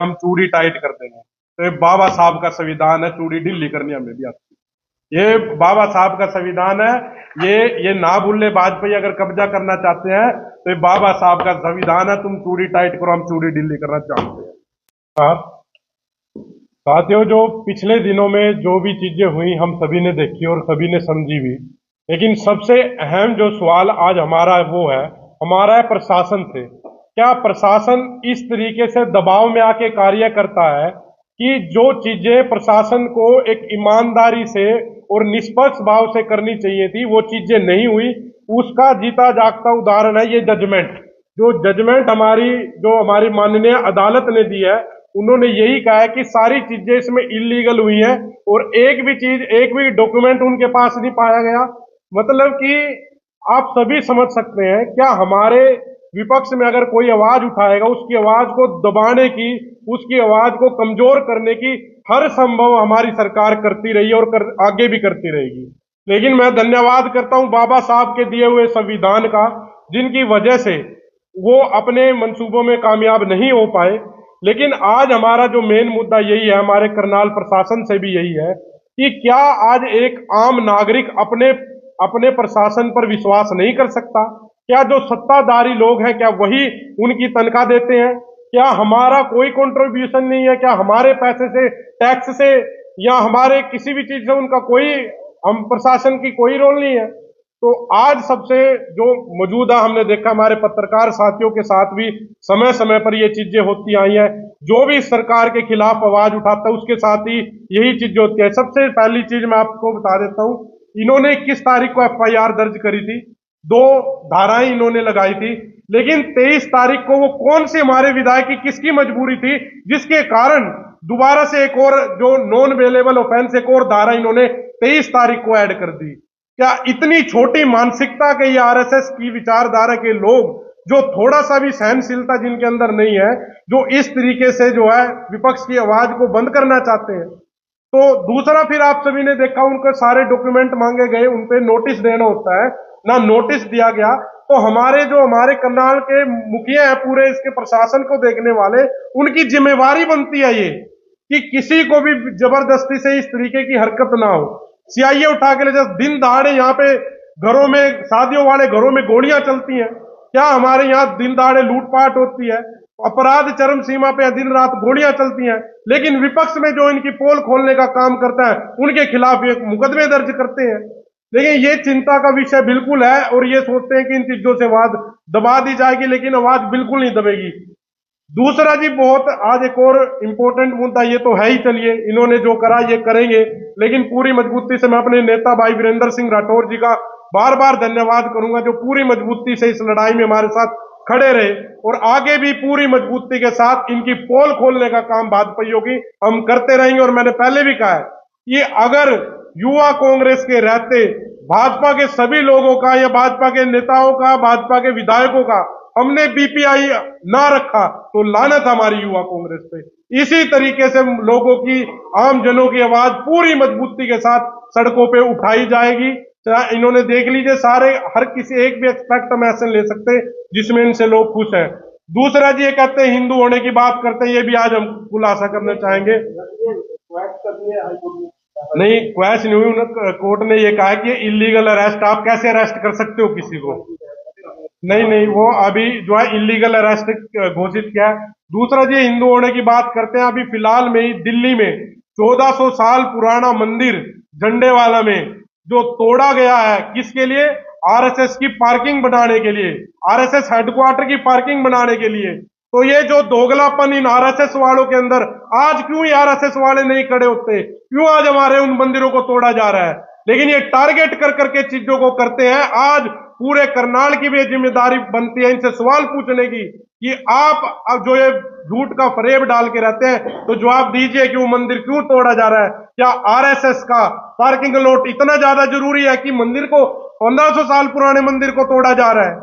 हम चूड़ी टाइट कर देंगे। तो ये बाबा साहब का संविधान है, चूड़ी ढीली करनी हमें भी आती है। ये बाबा साहब का संविधान है। ये ना भूले, वाजपेयी अगर कब्जा करना चाहते हैं तो ये बाबा साहब का संविधान है, तुम चूड़ी टाइट करो, हम चूड़ी ढीली करना चाहते हैं। हाँ, साथियों, जो पिछले दिनों में जो भी चीजें हुई हम सभी ने देखी और सभी ने समझी भी, लेकिन सबसे अहम जो सवाल आज हमारा वो है, हमारा है प्रशासन से। क्या प्रशासन इस तरीके से दबाव में आके कार्य करता है कि जो चीजें प्रशासन को एक ईमानदारी से और निष्पक्ष भाव से करनी चाहिए थी वो चीजें नहीं हुई। उसका जीता जागता उदाहरण है ये जजमेंट। जो जजमेंट हमारी माननीय अदालत ने दी है, उन्होंने यही कहा है कि सारी चीजें इसमें इलीगल हुई हैं और एक भी डॉक्यूमेंट उनके पास नहीं पाया गया। मतलब कि आप सभी समझ सकते हैं, क्या हमारे विपक्ष में अगर कोई आवाज उठाएगा, उसकी आवाज को दबाने की, उसकी आवाज को कमजोर करने की हर संभव हमारी सरकार करती रही और आगे भी करती रहेगी। लेकिन मैं धन्यवाद करता हूं बाबा साहब के दिए हुए संविधान का, जिनकी वजह से वो अपने मंसूबों में कामयाब नहीं हो पाए। लेकिन आज हमारा जो मेन मुद्दा यही है, हमारे करनाल प्रशासन से भी यही है कि क्या आज एक आम नागरिक अपने अपने प्रशासन पर विश्वास नहीं कर सकता? क्या जो सत्ताधारी लोग हैं, क्या वही उनकी तनख्वाह देते हैं? क्या हमारा कोई कंट्रीब्यूशन नहीं है? क्या हमारे पैसे से, टैक्स से या हमारे किसी भी चीज से उनका कोई, हम प्रशासन की कोई रोल नहीं है? तो आज सबसे जो मौजूदा हमने देखा, हमारे पत्रकार साथियों के साथ भी समय समय पर ये चीजें होती आई हैं। जो भी सरकार के खिलाफ आवाज उठाता है उसके साथ ही यही चीजें होती है। सबसे पहली चीज मैं आपको बता देता हूं, इन्होंने 21 तारीख को एफआईआर दर्ज करी थी, 2 धाराएं इन्होंने लगाई थी। लेकिन 23 तारीख को वो कौन सी हमारे विधायक की किसकी मजबूरी थी जिसके कारण दोबारा से एक और जो नॉन अवेलेबल ऑफेंस, एक और धारा इन्होंने 23 तारीख को ऐड कर दी? क्या इतनी छोटी मानसिकता के ये आरएसएस की विचारधारा के लोग, जो थोड़ा सा भी सहनशीलता जिनके अंदर नहीं है, जो इस तरीके से जो है विपक्ष की आवाज को बंद करना चाहते हैं? तो दूसरा, फिर आप सभी ने देखा उनके सारे डॉक्यूमेंट मांगे गए, उनपे नोटिस देना होता है, ना नोटिस दिया गया। तो हमारे करनाल के मुखिया है, पूरे इसके प्रशासन को देखने वाले, उनकी जिम्मेवारी बनती है ये कि किसी को भी जबरदस्ती से इस तरीके की हरकत ना हो। सीआईए उठा के ले जाए, दिन दहाड़े यहाँ पे घरों में, शादियों वाले घरों में गोलियां चलती हैं। क्या हमारे यहाँ दिन दहाड़े लूटपाट होती है, अपराध चरम सीमा पे दिन रात गोलियां चलती हैं? लेकिन विपक्ष में जो इनकी पोल खोलने का काम करता है उनके खिलाफ ये मुकदमे दर्ज करते हैं। लेकिन ये चिंता का विषय बिल्कुल है और ये सोचते हैं कि इन चीजों से आवाज दबा दी जाएगी, लेकिन आवाज बिल्कुल नहीं दबेगी। दूसरा जी, बहुत आज एक और इंपॉर्टेंट मुद्दा, ये तो है ही, चलिए इन्होंने जो करा ये करेंगे, लेकिन पूरी मजबूती से मैं अपने नेता भाई वीरेंद्र सिंह राठौर जी का बार बार धन्यवाद करूंगा, जो पूरी मजबूती से इस लड़ाई में हमारे साथ खड़े रहे और आगे भी पूरी मजबूती के साथ इनकी पोल खोलने का काम भाजपाइयों की हम करते रहेंगे। और मैंने पहले भी कहा है कि अगर युवा कांग्रेस के रहते भाजपा के सभी लोगों का या भाजपा के नेताओं का, भाजपा के विधायकों का हमने बीपीआई ना रखा तो लानत हमारी युवा कांग्रेस पे। इसी तरीके से लोगों की, आम जनों की आवाज पूरी मजबूती के साथ सड़कों पे उठाई जाएगी। इन्होंने देख लीजिए, सारे, हर किसी एक भी एक्सपेक्ट हम ऐसे ले सकते जिसमें इनसे लोग खुश हैं। दूसरा जी, ये कहते हैं हिंदू होने की बात करते हैं, ये भी आज हम खुलासा करना चाहेंगे। नहीं, क्वैश नहीं हुई, कोर्ट ने ये कहा कि इलीगल अरेस्ट, आप कैसे अरेस्ट कर सकते हो किसी को? नहीं नहीं, वो अभी जो है इलीगल अरेस्ट घोषित किया है। दूसरा जी, हिंदू होने की बात करते हैं, अभी फिलहाल में ही दिल्ली में 1400 साल पुराना मंदिर झंडे वाला में जो तोड़ा गया है, किसके लिए? आरएसएस की पार्किंग बनाने के लिए, आरएसएस हेडक्वार्टर की पार्किंग बनाने के लिए। तो ये जो दोगलापन इन आरएसएस वालों के अंदर, आज क्यों ये आरएसएस वाले नहीं खड़े होते? क्यों आज हमारे उन मंदिरों को तोड़ा जा रहा है? लेकिन ये टारगेट कर करके चीजों को करते हैं। आज पूरे करनाल की भी जिम्मेदारी बनती है इनसे सवाल पूछने की कि आप अब जो ये झूठ का फरेब डाल के रहते हैं, तो जवाब दीजिए कि वो मंदिर क्यों तोड़ा जा रहा है? क्या आरएसएस का पार्किंग लॉट इतना ज्यादा जरूरी है कि मंदिर को, 1500 साल पुराने मंदिर को तोड़ा जा रहा है?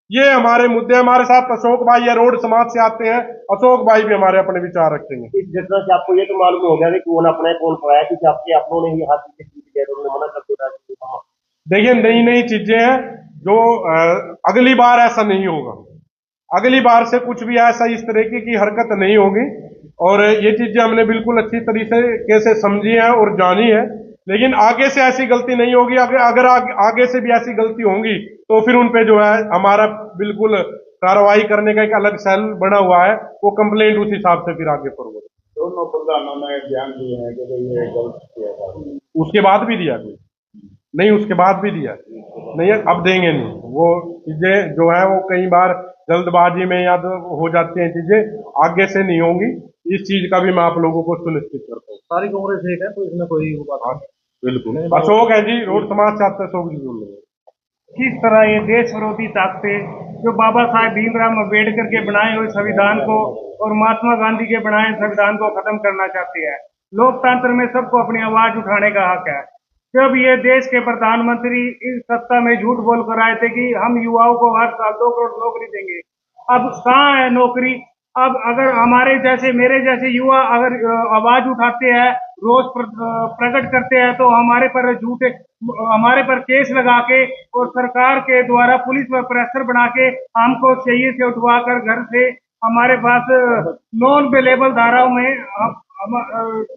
ये हमारे मुद्दे। हमारे साथ अशोक भाई या रोड समाज से आते हैं, अशोक भाई भी हमारे अपने विचार रखेंगे। इस घटना से आपको ये तो मालूम हो गया कि कौन अपना है कौन पराया, क्योंकि आपके अपनों ने ही हाथ मना कर दिया। देखिए, नई नई चीजें हैं जो अगली बार ऐसा नहीं होगा, अगली बार से कुछ भी ऐसा इस तरीके की हरकत नहीं होगी। और ये चीजें हमने बिल्कुल अच्छी तरीके से समझी है और जानी है। लेकिन आगे से ऐसी गलती नहीं होगी। अगर आगे से भी ऐसी गलती होंगी तो फिर उन पे जो है हमारा बिल्कुल कार्रवाई करने का एक अलग सेल बना हुआ है, वो कंप्लेंट उस हिसाब से फिर आगे फॉरवर्ड। दोनों प्रधानों ने ध्यान दिए हैं कि ये गलत किया था। उसके बाद भी दिया कोई नहीं, उसके बाद भी दिया नहीं है, अब देंगे नहीं। वो चीजें जो है वो कई बार जल्दबाजी में याद हो जाती हैं, चीजें आगे से नहीं होंगी। इस चीज का भी मैं आप लोगों को सुनिश्चित करता हूँ। सारी कांग्रेस एक है, तो इसमें कोई बात हाँ, बिल्कुल। अशोक है जी, रोड समाज चाहते हैं अशोक जी बोल रहे हैं। किस तरह ये देश विरोधी ताकतें जो बाबा साहेब भीमराव अम्बेडकर के बनाए हुए संविधान को और महात्मा गांधी के बनाए संविधान को खत्म करना चाहती है। लोकतंत्र में सबको अपनी आवाज उठाने का हक है। जब ये देश के प्रधानमंत्री इस सत्ता में झूठ बोलकर आए थे कि हम युवाओं को हर साल 2 करोड़ नौकरी देंगे, अब कहाँ है नौकरी? अब अगर हमारे जैसे मेरे जैसे युवा अगर आवाज उठाते हैं, रोष प्रकट करते हैं, तो हमारे पर झूठे हमारे पर केस लगा के और सरकार के द्वारा पुलिस पर प्रेशर बना के हमको चाहिए से उठवा कर घर से हमारे पास नॉन अवेलेबल धाराओं में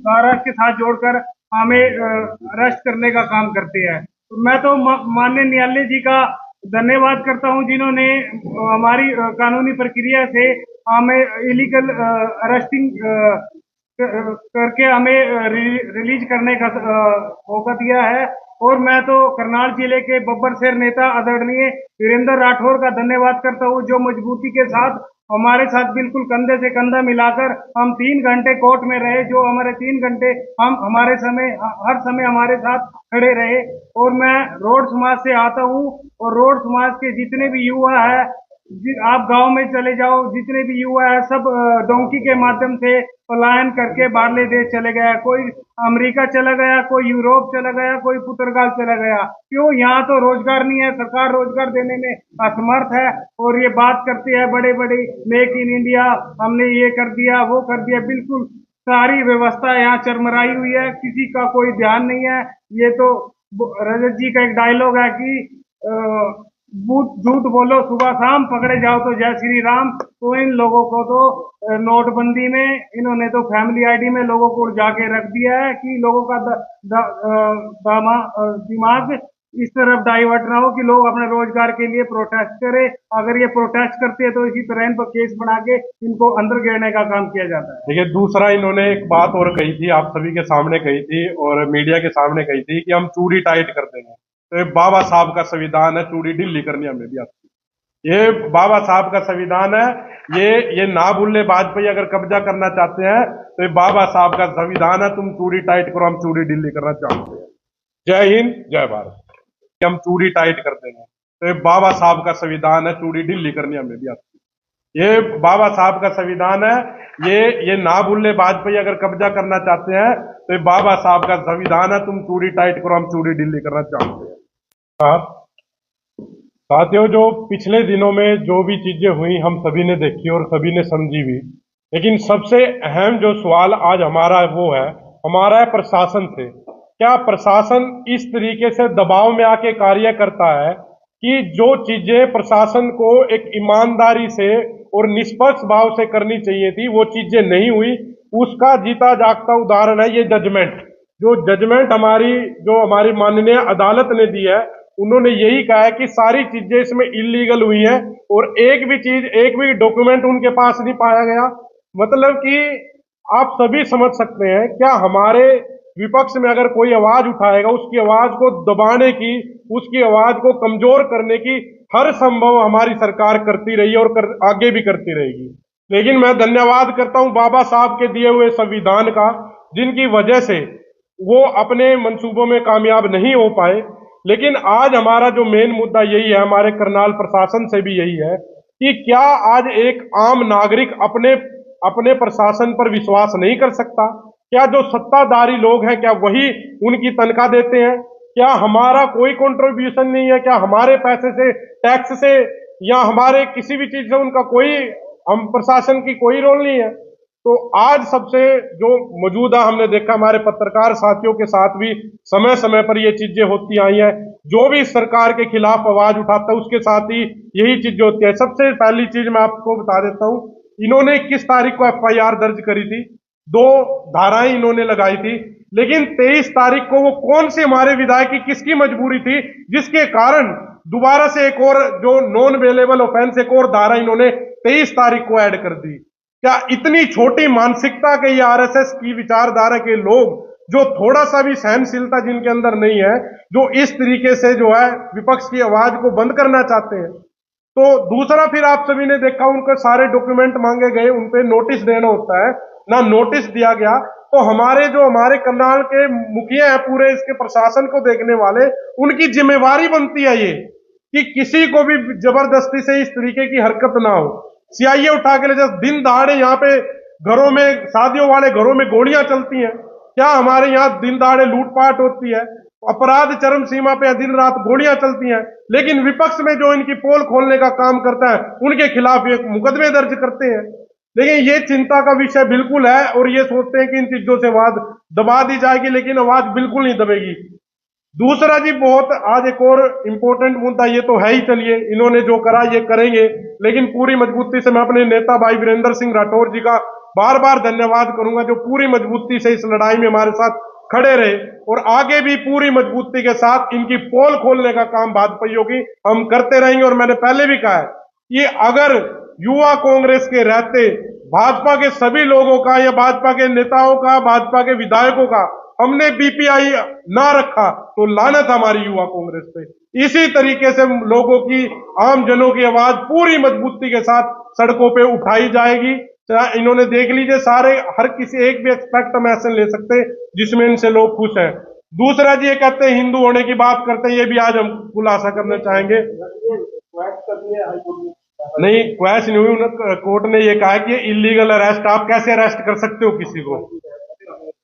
धारा के साथ जोड़कर हमें अरेस्ट करने का काम करते हैं। तो मैं तो माननीय न्यायालय जी का धन्यवाद करता हूं, जिन्होंने हमारी कानूनी प्रक्रिया से हमें इलीगल अरेस्टिंग करके हमें रिलीज करने का मौका दिया है। और मैं तो करनाल जिले के बब्बर शेर नेता आदरणीय वीरेंद्र राठौर का धन्यवाद करता हूं, जो मजबूती के साथ हमारे साथ बिल्कुल कंधे से कंधा मिलाकर हम 3 घंटे कोर्ट में रहे, जो हमारे 3 घंटे हम हमारे समय हर समय हमारे साथ खड़े रहे। और मैं रोड समाज से आता हूं और रोड समाज के जितने भी युवा है, आप गांव में चले जाओ, जितने भी युवा है सब डोंकी के माध्यम से पलायन करके बाहरले देश चले गया। कोई अमेरिका चला गया, कोई यूरोप चला गया, कोई पुर्तगाल चला गया। क्यों? यहाँ तो रोजगार नहीं है, सरकार रोजगार देने में असमर्थ है। और ये बात करते हैं बड़े बड़े मेक इन इंडिया, हमने ये कर दिया वो कर दिया। बिल्कुल सारी व्यवस्था यहाँ चरमराई हुई है, किसी का कोई ध्यान नहीं है। ये तो रजत जी का एक डायलॉग है कि झूठ बोलो सुबह शाम, पकड़े जाओ तो जय श्री राम। तो इन लोगों को तो नोटबंदी में इन्होंने तो फैमिली आईडी में लोगों को जाके रख दिया है कि लोगों का दिमाग इस तरफ डाइवर्ट ना हो कि लोग अपने रोजगार के लिए प्रोटेस्ट करें। अगर ये प्रोटेस्ट करते हैं तो इसी तरह इन पर केस बना के इनको अंदर गिरने का काम किया जाता है। देखिए, दूसरा इन्होंने एक बात और कही थी, आप सभी के सामने कही थी और मीडिया के सामने कही थी कि हम चूड़ी टाइट कर देंगे। तो ये बाबा साहब का संविधान है, चूड़ी ढीली करनी हमें भी आपकी। ये बाबा साहब का संविधान है। ये ना भूले वाजपेयी अगर कब्जा करना चाहते हैं तो ये बाबा साहब का संविधान है, तुम चूड़ी टाइट करो, हम चूड़ी ढीली करना चाहते हैं। जय हिंद, जय भारत। हम चूड़ी टाइट कर देंगे। तो ये बाबा साहब का संविधान है, चूड़ी ढीली करनी हमें भी आपकी। ये बाबा साहब का संविधान है। ये ना भूले वाजपेयी अगर कब्जा करना चाहते हैं तो ये बाबा साहब का संविधान है, तुम चूड़ी टाइट करो, हम चूड़ी ढीली करना चाहते हैं। साथियों, जो पिछले दिनों में जो भी चीजें हुई हम सभी ने देखी और सभी ने समझी भी, लेकिन सबसे अहम जो सवाल आज हमारा वो है, हमारा है प्रशासन से। क्या प्रशासन इस तरीके से दबाव में आके कार्य करता है कि जो चीजें प्रशासन को एक ईमानदारी से और निष्पक्ष भाव से करनी चाहिए थी वो चीजें नहीं हुई? उसका जीता जागता उदाहरण है ये जजमेंट। जो जजमेंट हमारी माननीय अदालत ने दी है, उन्होंने यही कहा है कि सारी चीजें इसमें इलीगल हुई हैं और एक भी डॉक्यूमेंट उनके पास नहीं पाया गया। मतलब कि आप सभी समझ सकते हैं, क्या हमारे विपक्ष में अगर कोई आवाज उठाएगा, उसकी आवाज को दबाने की, उसकी आवाज को कमजोर करने की हर संभव हमारी सरकार करती रही और आगे भी करती रहेगी। लेकिन मैं धन्यवाद करता हूं बाबा साहब के दिए हुए संविधान का, जिनकी वजह से वो अपने मंसूबों में कामयाब नहीं हो पाए। लेकिन आज हमारा जो मेन मुद्दा यही है, हमारे करनाल प्रशासन से भी यही है कि क्या आज एक आम नागरिक अपने प्रशासन पर विश्वास नहीं कर सकता? क्या जो सत्ताधारी लोग हैं क्या वही उनकी तनख्वाह देते हैं? क्या हमारा कोई कंट्रीब्यूशन नहीं है? क्या हमारे पैसे से, टैक्स से या हमारे किसी भी चीज से उनका कोई, हम प्रशासन की कोई रोल नहीं है? तो आज सबसे जो मौजूदा हमने देखा, हमारे पत्रकार साथियों के साथ भी समय समय पर ये चीजें होती आई हैं। जो भी सरकार के खिलाफ आवाज उठाता है उसके साथ ही यही चीजें होती है। सबसे पहली चीज मैं आपको बता देता हूं, इन्होंने 21 तारीख को FIR दर्ज करी थी। 2 धाराएं इन्होंने लगाई थी, लेकिन 23 तारीख को वो कौन से हमारे विधायक की किसकी मजबूरी थी जिसके कारण दोबारा से एक और जो नॉन अवेलेबल ऑफेंस एक और धारा इन्होंने 23 तारीख को ऐड कर दी। क्या इतनी छोटी मानसिकता के ये आरएसएस की विचारधारा के लोग जो थोड़ा सा भी सहनशीलता जिनके अंदर नहीं है, जो इस तरीके से जो है विपक्ष की आवाज को बंद करना चाहते हैं। तो दूसरा फिर आप सभी ने देखा उनके सारे डॉक्यूमेंट मांगे गए, उन पे नोटिस देना होता है, ना नोटिस दिया गया। तो हमारे करनाल के मुखिया है, पूरे इसके प्रशासन को देखने वाले, उनकी जिम्मेवारी बनती है ये कि किसी को भी जबरदस्ती से इस तरीके की हरकत ना हो। सीआईए उठा के ले जाए, दिन दहाड़े यहाँ पे घरों में, शादियों वाले घरों में गोलियां चलती हैं। क्या हमारे यहाँ दिन दहाड़े लूटपाट होती है, अपराध चरम सीमा पे दिन रात गोलियां चलती हैं, लेकिन विपक्ष में जो इनकी पोल खोलने का काम करता है उनके खिलाफ ये मुकदमे दर्ज करते हैं। लेकिन ये चिंता का विषय बिल्कुल है और ये सोचते हैं कि इन चीजों से आवाज दबा दी जाएगी, लेकिन आवाज बिल्कुल नहीं दबेगी। दूसरा जी, बहुत आज एक और इंपॉर्टेंट मुद्दा, ये तो है ही, चलिए इन्होंने जो करा ये करेंगे, लेकिन पूरी मजबूती से मैं अपने नेता भाई वीरेंद्र सिंह राठौर जी का बार बार धन्यवाद करूंगा, जो पूरी मजबूती से इस लड़ाई में हमारे साथ खड़े रहे और आगे भी पूरी मजबूती के साथ इनकी पोल खोलने का काम भाजपाइयों की हम करते रहेंगे। और मैंने पहले भी कहा है कि अगर युवा कांग्रेस के रहते भाजपा के सभी लोगों का या भाजपा के नेताओं का, भाजपा के विधायकों का हमने बीपीआई ना रखा तो लानत हमारी युवा कांग्रेस पे। इसी तरीके से लोगों की, आम जनों की आवाज पूरी मजबूती के साथ सड़कों पे उठाई जाएगी। इन्होंने देख लीजिए, सारे हर किसी एक भी एक्सपेक्ट हम ऐसे ले सकते जिसमें इनसे लोग खुश हैं। दूसरा जी, ये कहते हैं हिंदू होने की बात करते हैं, ये भी आज हम खुलासा करना चाहेंगे। नहीं, क्वैश नहीं हुई, कोर्ट ने ये कहा कि ये इलीगल अरेस्ट, आप कैसे अरेस्ट कर सकते हो किसी को?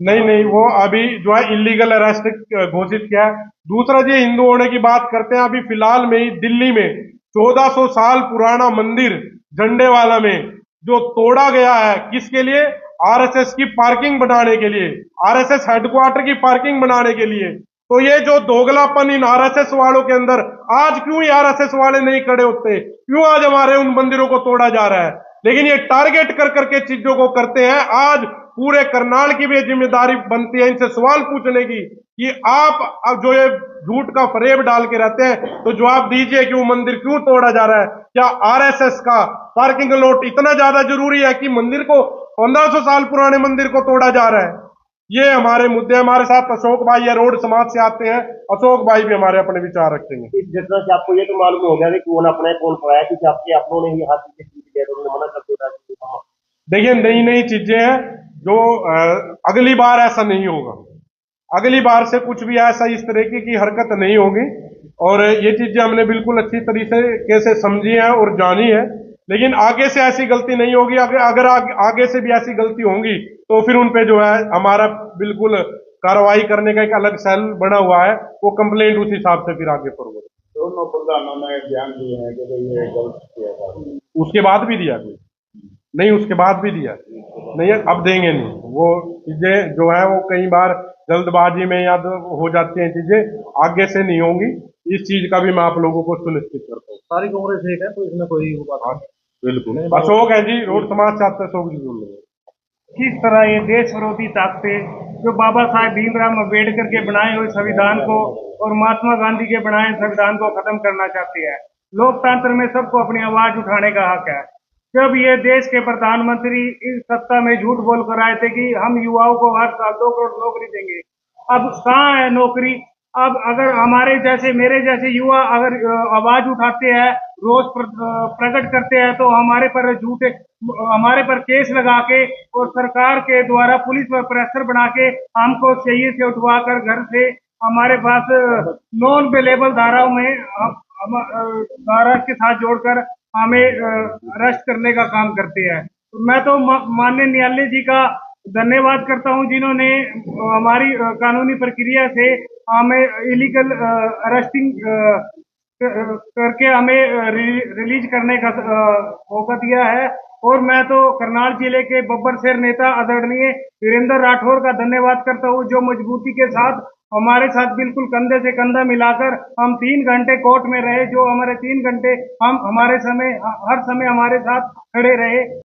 नहीं, वो अभी जो है इलीगल अरेस्ट घोषित किया है। दूसरा जी, हिंदू होने की बात करते हैं, अभी फिलहाल में ही दिल्ली में 1400 साल पुराना मंदिर झंडे वाला में जो तोड़ा गया है, किसके लिए? आरएसएस की पार्किंग बनाने के लिए, आरएसएस हेडक्वार्टर की पार्किंग बनाने के लिए। तो ये जो दोगलापन इन आरएसएस वालों के अंदर, आज क्यों ये आरएसएस वाले नहीं खड़े होते? क्यों आज हमारे उन मंदिरों को तोड़ा जा रहा है? लेकिन ये टारगेट कर करके चीजों को करते हैं। आज पूरे करनाल की भी जिम्मेदारी बनती है इनसे सवाल पूछने की कि आप अब जो ये झूठ का फरेब डाल के रहते हैं, तो जवाब दीजिए कि वो मंदिर क्यों तोड़ा जा रहा है? क्या आरएसएस का पार्किंग लॉट इतना ज्यादा जरूरी है कि मंदिर को, 1500 साल पुराने मंदिर को तोड़ा जा रहा है? ये हमारे मुद्दे। हमारे साथ अशोक भाई या रोड समाज से आते हैं, अशोक भाई भी हमारे अपने विचार रखेंगे। इस घटना से आपको ये तो मालूम हो गया कि कौन अपना है कौन पराया, कि आपके अपनों ने ही हाथ से किया, उन्होंने मना कर दिया। देखिए, नई नई चीजें हैं जो अगली बार ऐसा नहीं होगा, अगली बार से कुछ भी ऐसा इस तरीके की हरकत नहीं होगी। और ये चीजें हमने बिल्कुल अच्छी तरीके से समझी है और जानी है, लेकिन आगे से ऐसी गलती नहीं होगी। अगर आगे से भी ऐसी गलती होंगी तो फिर उन पे जो है हमारा बिल्कुल कार्रवाई करने का एक अलग सेल बना हुआ है, वो कंप्लेंट उस हिसाब से फिर आगे फॉरवर्ड। दोनों प्रधानों ने बयान दिए हैं कि ये गलत किया था, उसके बाद भी दिया कोई नहीं, उसके बाद भी दिया नहीं, अब देंगे नहीं। वो चीजें जो है वो कई बार जल्दबाजी में याद हो जाती हैं, चीजें आगे से नहीं होंगी। इस चीज का भी मैं आप लोगों को सुनिश्चित करता हूँ। सारी कांग्रेस एक है, तो इसमें कोई वो बात नहीं। बिल्कुल। अशोक है जी, रोड समाज से आते, अशोक जी बोल रहे हैं। किस तरह ये देश विरोधी ताकतें जो बाबा साहेब भीमराव अम्बेडकर के बनाए हुए संविधान को और महात्मा गांधी के बनाए संविधान को खत्म करना चाहती है। लोकतंत्र में सबको अपनी आवाज उठाने का हक है। जब ये देश के प्रधानमंत्री इस सत्ता में झूठ बोल कर आए थे कि हम युवाओं को हर साल 2 करोड़ नौकरी देंगे, अब कहाँ है नौकरी? अब अगर हमारे जैसे, मेरे जैसे युवा अगर आवाज उठाते हैं, रोष प्रकट करते हैं, तो हमारे पर झूठे, हमारे पर केस लगा के और सरकार के द्वारा पुलिस पर प्रेशर बना के हमको सही से उठवा कर घर से हमारे पास नॉन अवेलेबल धाराओं में धारा के साथ जोड़कर हमें अरेस्ट करने का काम करते हैं। तो मैं तो माननीय न्यायालय जी का धन्यवाद करता हूं, जिन्होंने हमारी कानूनी प्रक्रिया से हमें इलीगल अरेस्टिंग करके हमें रिलीज करने का मौका दिया है। और मैं तो करनाल जिले के बब्बर शेर नेता आदरणीय वीरेंद्र राठौर का धन्यवाद करता हूं, जो मजबूती के साथ हमारे साथ बिल्कुल कंधे से कंधा मिलाकर हम 3 घंटे कोर्ट में रहे, जो हमारे 3 घंटे हम हमारे समय हर समय हमारे साथ खड़े रहे।